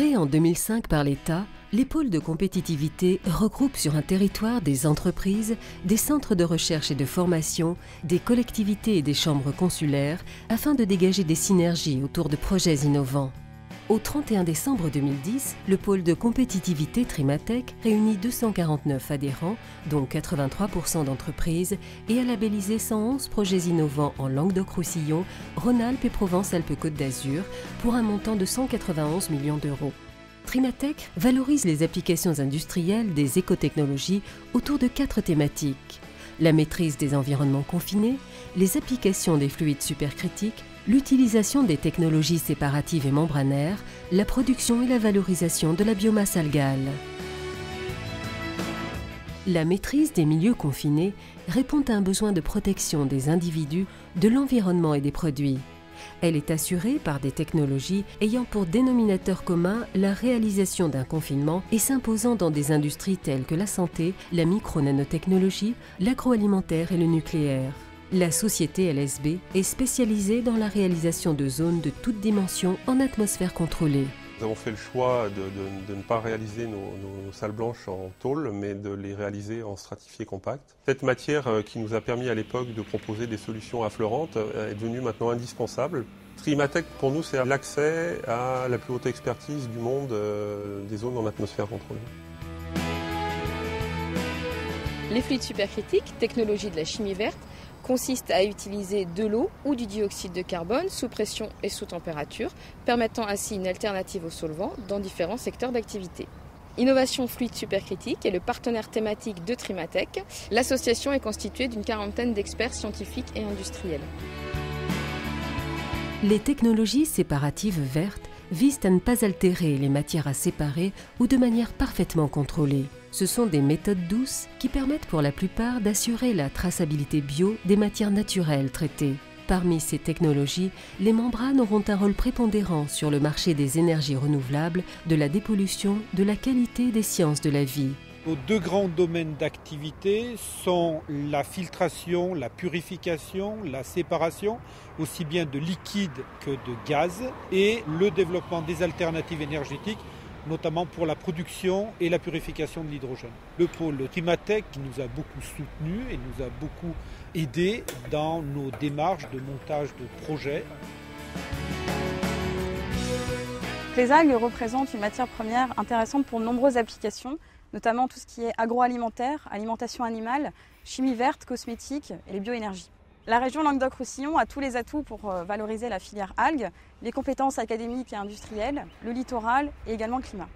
Créé en 2005 par l'État, les pôles de compétitivité regroupent sur un territoire des entreprises, des centres de recherche et de formation, des collectivités et des chambres consulaires afin de dégager des synergies autour de projets innovants. Au 31 décembre 2010, le pôle de compétitivité Trimatech réunit 249 adhérents, dont 83% d'entreprises, et a labellisé 111 projets innovants en Languedoc-Roussillon, Rhône-Alpes et Provence-Alpes-Côte d'Azur pour un montant de 191 millions d'euros. Trimatech valorise les applications industrielles des écotechnologies autour de 4 thématiques: la maîtrise des environnements confinés, les applications des fluides supercritiques, l'utilisation des technologies séparatives et membranaires, la production et la valorisation de la biomasse algale. La maîtrise des milieux confinés répond à un besoin de protection des individus, de l'environnement et des produits. Elle est assurée par des technologies ayant pour dénominateur commun la réalisation d'un confinement et s'imposant dans des industries telles que la santé, la micro-nanotechnologie, l'agroalimentaire et le nucléaire. La société LSB est spécialisée dans la réalisation de zones de toutes dimensions en atmosphère contrôlée. Nous avons fait le choix de ne pas réaliser nos salles blanches en tôle, mais de les réaliser en stratifié compact. Cette matière qui nous a permis à l'époque de proposer des solutions affleurantes est devenue maintenant indispensable. Trimatech, pour nous, c'est l'accès à la plus haute expertise du monde des zones en atmosphère contrôlée. Les fluides supercritiques, technologie de la chimie verte, consiste à utiliser de l'eau ou du dioxyde de carbone sous pression et sous température, permettant ainsi une alternative au solvant dans différents secteurs d'activité. Innovation Fluide Supercritique est le partenaire thématique de Trimatech. L'association est constituée d'une 40aine d'experts scientifiques et industriels. Les technologies séparatives vertes visent à ne pas altérer les matières à séparer ou de manière parfaitement contrôlée. Ce sont des méthodes douces qui permettent pour la plupart d'assurer la traçabilité bio des matières naturelles traitées. Parmi ces technologies, les membranes auront un rôle prépondérant sur le marché des énergies renouvelables, de la dépollution, de la qualité des sciences de la vie. Nos deux grands domaines d'activité sont la filtration, la purification, la séparation, aussi bien de liquide que de gaz, et le développement des alternatives énergétiques, notamment pour la production et la purification de l'hydrogène. Le pôle Trimatech nous a beaucoup soutenus et nous a beaucoup aidés dans nos démarches de montage de projets. Les algues représentent une matière première intéressante pour de nombreuses applications, notamment tout ce qui est agroalimentaire, alimentation animale, chimie verte, cosmétique et les bioénergies. La région Languedoc-Roussillon a tous les atouts pour valoriser la filière algues, les compétences académiques et industrielles, le littoral et également le climat.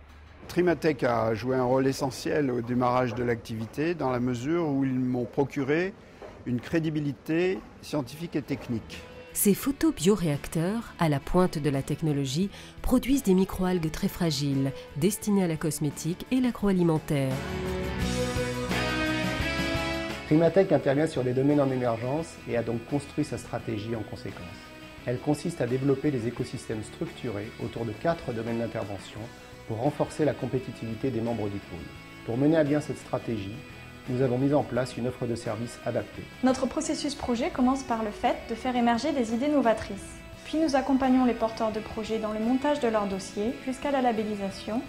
Trimatech a joué un rôle essentiel au démarrage de l'activité dans la mesure où ils m'ont procuré une crédibilité scientifique et technique. Ces photobioréacteurs, à la pointe de la technologie, produisent des microalgues très fragiles, destinées à la cosmétique et l'agroalimentaire. Trimatech intervient sur des domaines en émergence et a donc construit sa stratégie en conséquence. Elle consiste à développer des écosystèmes structurés autour de 4 domaines d'intervention pour renforcer la compétitivité des membres du pôle. Pour mener à bien cette stratégie, nous avons mis en place une offre de services adaptée. Notre processus projet commence par le fait de faire émerger des idées novatrices. Puis nous accompagnons les porteurs de projets dans le montage de leur dossier jusqu'à la labellisation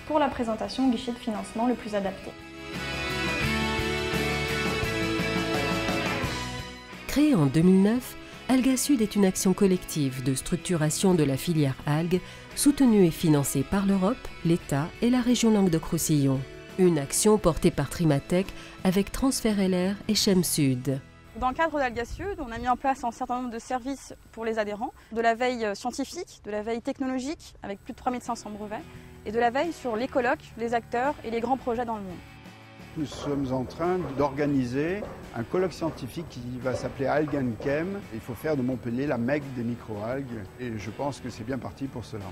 pour la présentation au guichet de financement le plus adapté. Créée en 2009, Algasud est une action collective de structuration de la filière algues, soutenue et financée par l'Europe, l'État et la région Languedoc-Roussillon. Une action portée par Trimatech avec Transfert LR et Chem Sud. Dans le cadre d'Algasud, on a mis en place un certain nombre de services pour les adhérents, de la veille scientifique, de la veille technologique avec plus de 3500 brevets et de la veille sur les colloques, les acteurs et les grands projets dans le monde. Nous sommes en train d'organiser un colloque scientifique qui va s'appeler Algae & Chem. Il faut faire de Montpellier la Mecque des microalgues et je pense que c'est bien parti pour cela.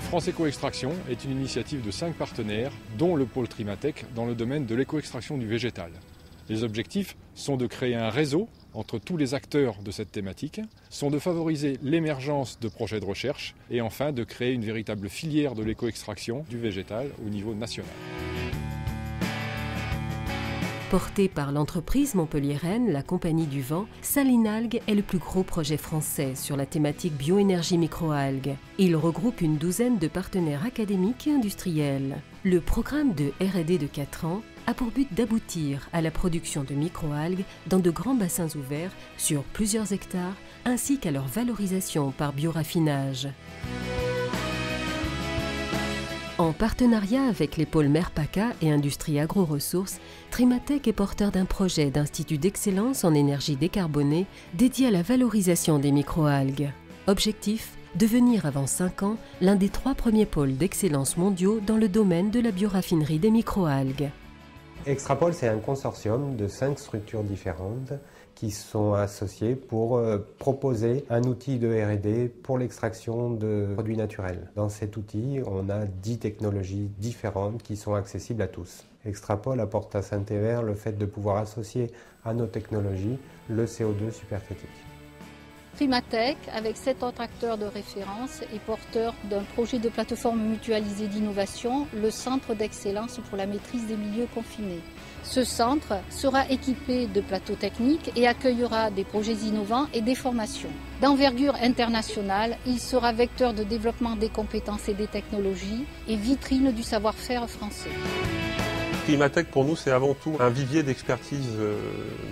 France Éco-Extraction est une initiative de 5 partenaires, dont le pôle Trimatech dans le domaine de l'éco-extraction du végétal. Les objectifs sont de créer un réseau entre tous les acteurs de cette thématique, sont de favoriser l'émergence de projets de recherche et enfin de créer une véritable filière de l'éco-extraction du végétal au niveau national. Porté par l'entreprise montpelliéraine, la Compagnie du Vent, Salinalgues est le plus gros projet français sur la thématique bioénergie microalgues. Il regroupe une douzaine de partenaires académiques et industriels. Le programme de R&D de 4 ans a pour but d'aboutir à la production de microalgues dans de grands bassins ouverts sur plusieurs hectares, ainsi qu'à leur valorisation par bioraffinage. En partenariat avec les pôles MERPACA et Industrie Agro-Ressources, Trimatech est porteur d'un projet d'institut d'excellence en énergie décarbonée dédié à la valorisation des microalgues. Objectif : devenir avant 5 ans l'un des 3 premiers pôles d'excellence mondiaux dans le domaine de la bioraffinerie des microalgues. Extrapol, c'est un consortium de 5 structures différentes qui sont associées pour proposer un outil de R&D pour l'extraction de produits naturels. Dans cet outil, on a 10 technologies différentes qui sont accessibles à tous. Extrapol apporte à Saint-Héver le fait de pouvoir associer à nos technologies le CO2 supercritique. Trimatech, avec 7 autres acteurs de référence, est porteur d'un projet de plateforme mutualisée d'innovation, le Centre d'excellence pour la maîtrise des milieux confinés. Ce centre sera équipé de plateaux techniques et accueillera des projets innovants et des formations. D'envergure internationale, il sera vecteur de développement des compétences et des technologies et vitrine du savoir-faire français. Trimatech, pour nous, c'est avant tout un vivier d'expertise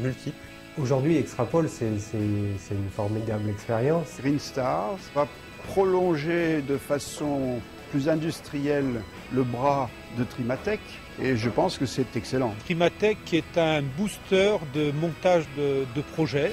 multiple. Aujourd'hui, Extrapol, c'est une formidable expérience. Green Star va prolonger de façon plus industrielle le bras de Trimatech et je pense que c'est excellent. Trimatech est un booster de montage de projets.